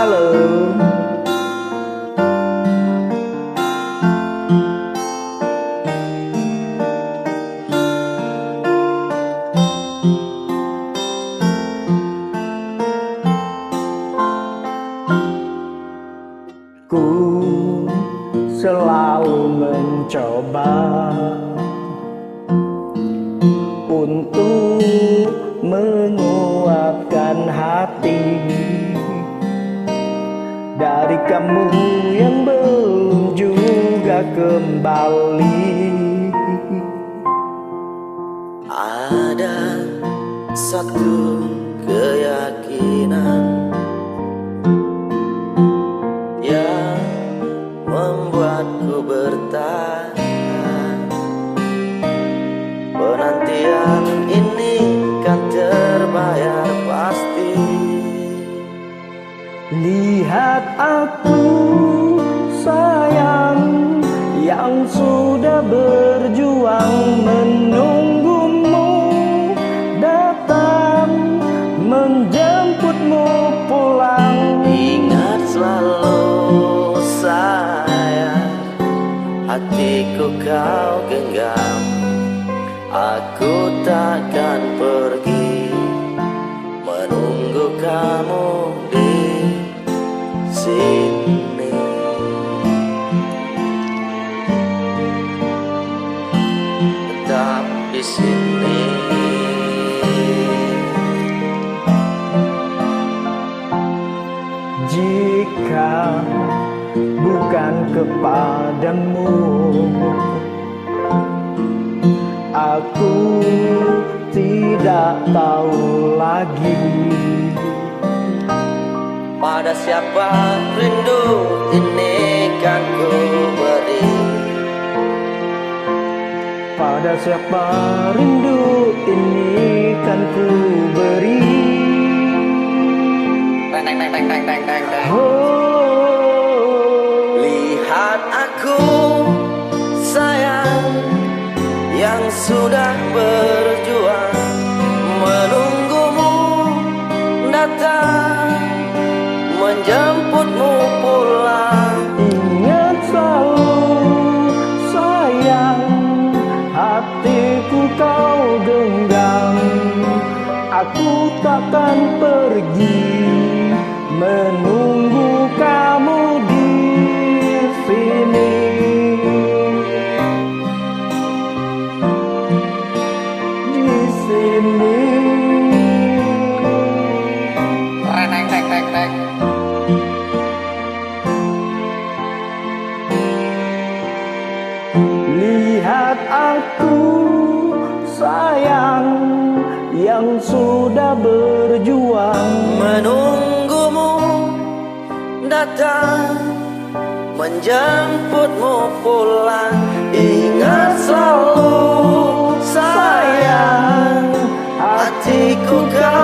malam. Ku selalu mencoba untuk menguatkan hati dari kamu yang belum juga kembali. Ada satu keyakinan yang membuatku bertahan. Penantian ini kan terbayar pasti. Lihat aku sayang, yang sudah berjuang menunggumu datang, menjemputmu pulang. Ingat selalu sayang, hatiku kau genggam. Aku takkan pergi, menunggu kamu di sini. Tetap di sini. Jika bukan kepadamu, aku tidak tahu lagi Pada siapa rindu ini kan ku beri. pada siapa rindu ini kan ku beri. Lihat aku sayang, yang sudah berjuang menunggumu datang, menjemputmu pulang. Ingat selalu sayang, hatiku kau genggam. Aku takkan pergi, menunggu kamu di sini. Di sini. Lihat aku sayang, yang sudah berjuang Menunggumu datang, menjemputmu pulang. Ingat selalu sayang, hatiku kau